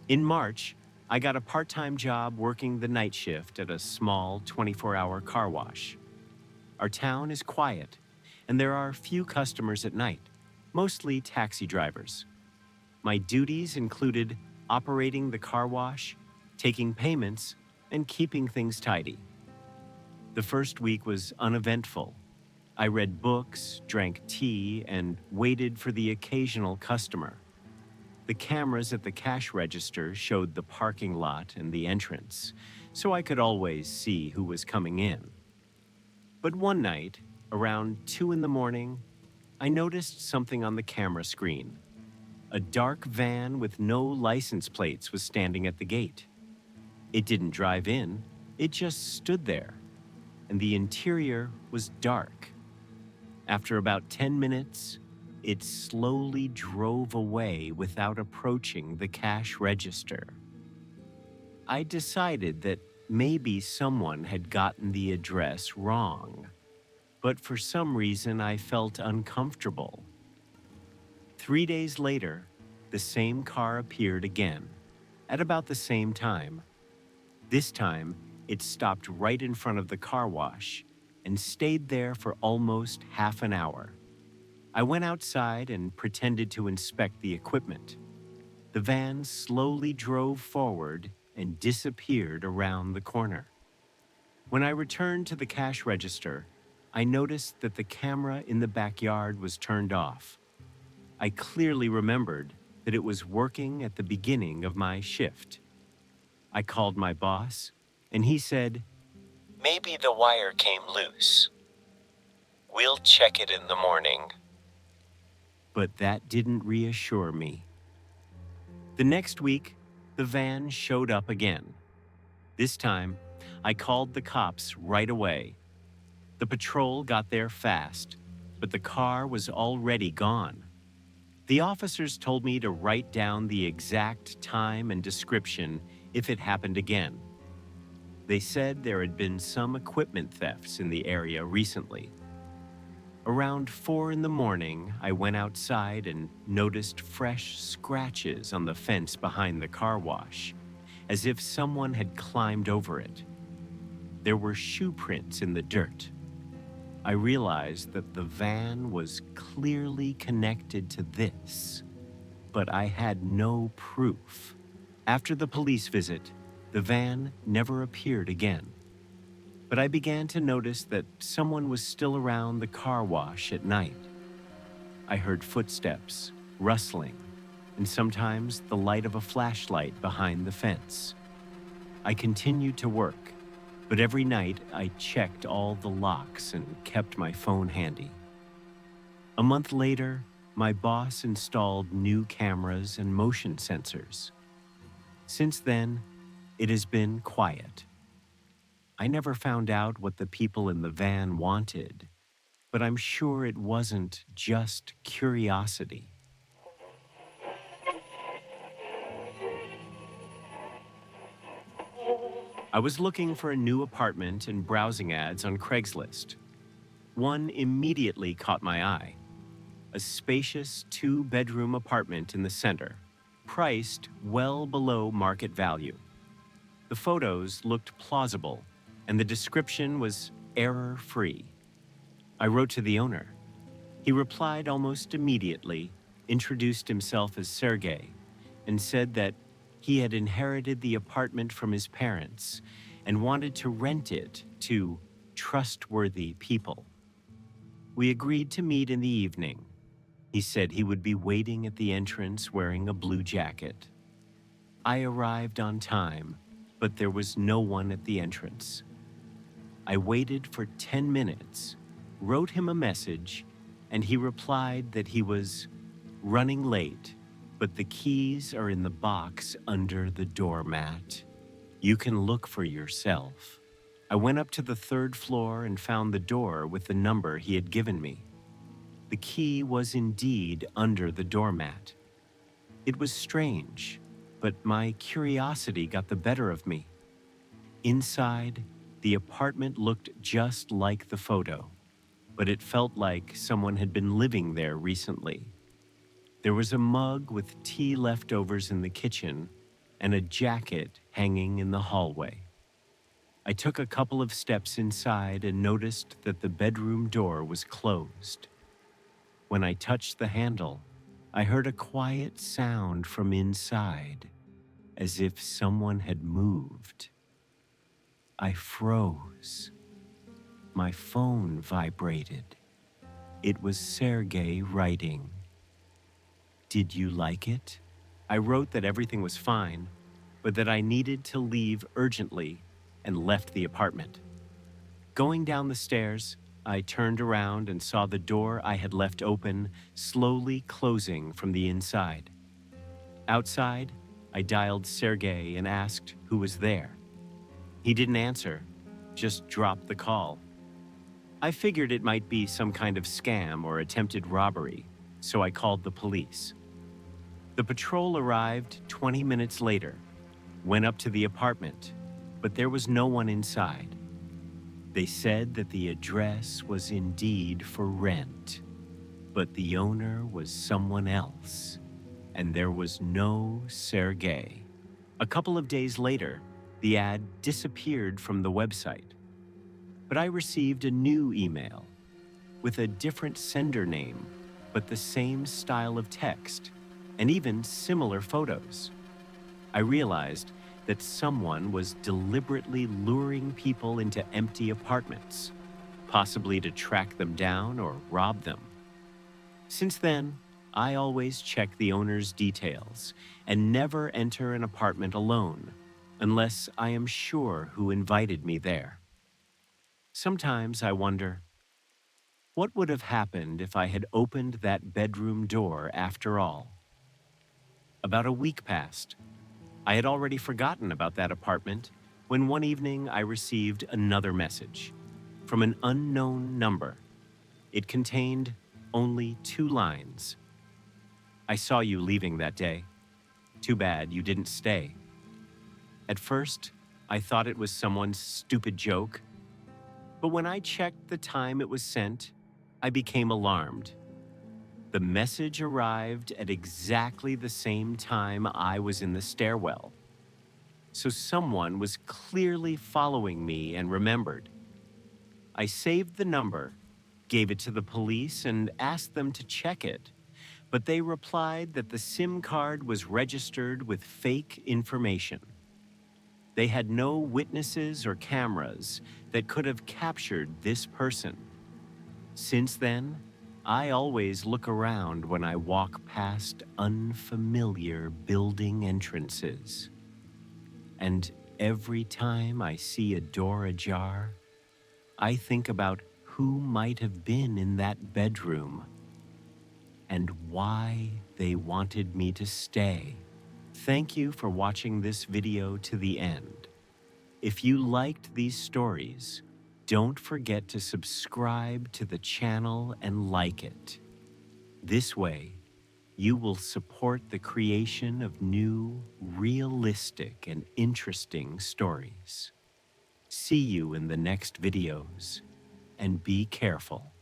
In March, I got a part-time job working the night shift at a small 24-hour car wash. Our town is quiet, and there are few customers at night, mostly taxi drivers. My duties included operating the car wash, taking payments, and keeping things tidy. The first week was uneventful. I read books, drank tea, and waited for the occasional customer. The cameras at the cash register showed the parking lot and the entrance, so I could always see who was coming in. But one night, around 2 in the morning, I noticed something on the camera screen. A dark van with no license plates was standing at the gate. It didn't drive in, it just stood there, and the interior was dark. After about 10 minutes, it slowly drove away without approaching the cash register. I decided that maybe someone had gotten the address wrong, but for some reason I felt uncomfortable. 3 days later, the same car appeared again, at about the same time. This time, it stopped right in front of the car wash and stayed there for almost half an hour. I went outside and pretended to inspect the equipment. The van slowly drove forward and disappeared around the corner. When I returned to the cash register, I noticed that the camera in the backyard was turned off. I clearly remembered that it was working at the beginning of my shift. I called my boss, and he said, "Maybe the wire came loose. We'll check it in the morning." But that didn't reassure me. The next week, the van showed up again. This time, I called the cops right away. The patrol got there fast, but the car was already gone. The officers told me to write down the exact time and description if it happened again. They said there had been some equipment thefts in the area recently. Around 4 in the morning, I went outside and noticed fresh scratches on the fence behind the car wash, as if someone had climbed over it. There were shoe prints in the dirt. I realized that the van was clearly connected to this, but I had no proof. After the police visit, the van never appeared again. But I began to notice that someone was still around the car wash at night. I heard footsteps, rustling, and sometimes the light of a flashlight behind the fence. I continued to work, but every night I checked all the locks and kept my phone handy. A month later, my boss installed new cameras and motion sensors. Since then, it has been quiet. I never found out what the people in the van wanted, but I'm sure it wasn't just curiosity. I was looking for a new apartment and browsing ads on Craigslist. One immediately caught my eye. A spacious 2-bedroom apartment in the center, priced well below market value. The photos looked plausible, and the description was error-free. I wrote to the owner. He replied almost immediately, introduced himself as Sergey, and said that he had inherited the apartment from his parents and wanted to rent it to trustworthy people. We agreed to meet in the evening. He said he would be waiting at the entrance wearing a blue jacket. I arrived on time, but there was no one at the entrance. I waited for 10 minutes, wrote him a message, and he replied that he was running late, but the keys are in the box under the doormat. You can look for yourself. I went up to the 3rd floor and found the door with the number he had given me. The key was indeed under the doormat. It was strange, but my curiosity got the better of me. Inside, the apartment looked just like the photo, but it felt like someone had been living there recently. There was a mug with tea leftovers in the kitchen and a jacket hanging in the hallway. I took a couple of steps inside and noticed that the bedroom door was closed. When I touched the handle, I heard a quiet sound from inside, as if someone had moved. I froze. My phone vibrated. It was Sergey writing. "Did you like it?" I wrote that everything was fine, but that I needed to leave urgently and left the apartment. Going down the stairs, I turned around and saw the door I had left open slowly closing from the inside. Outside, I dialed Sergey and asked who was there. He didn't answer, just dropped the call. I figured it might be some kind of scam or attempted robbery, so I called the police. The patrol arrived 20 minutes later, went up to the apartment, but there was no one inside. They said that the address was indeed for rent, but the owner was someone else, and there was no Sergey. A couple of days later, the ad disappeared from the website, but I received a new email with a different sender name, but the same style of text, and even similar photos. I realized that someone was deliberately luring people into empty apartments, possibly to track them down or rob them. Since then, I always check the owner's details and never enter an apartment alone unless I am sure who invited me there. Sometimes I wonder, what would have happened if I had opened that bedroom door after all? About a week passed. I had already forgotten about that apartment when one evening I received another message from an unknown number. It contained only 2 lines. "I saw you leaving that day. Too bad you didn't stay." At first, I thought it was someone's stupid joke, but when I checked the time it was sent, I became alarmed. The message arrived at exactly the same time I was in the stairwell. So someone was clearly following me and remembered. I saved the number, gave it to the police, and asked them to check it, but they replied that the SIM card was registered with fake information. They had no witnesses or cameras that could have captured this person. Since then, I always look around when I walk past unfamiliar building entrances. And every time I see a door ajar, I think about who might have been in that bedroom and why they wanted me to stay. Thank you for watching this video to the end. If you liked these stories, don't forget to subscribe to the channel and like it. This way, you will support the creation of new, realistic, and interesting stories. See you in the next videos, and be careful.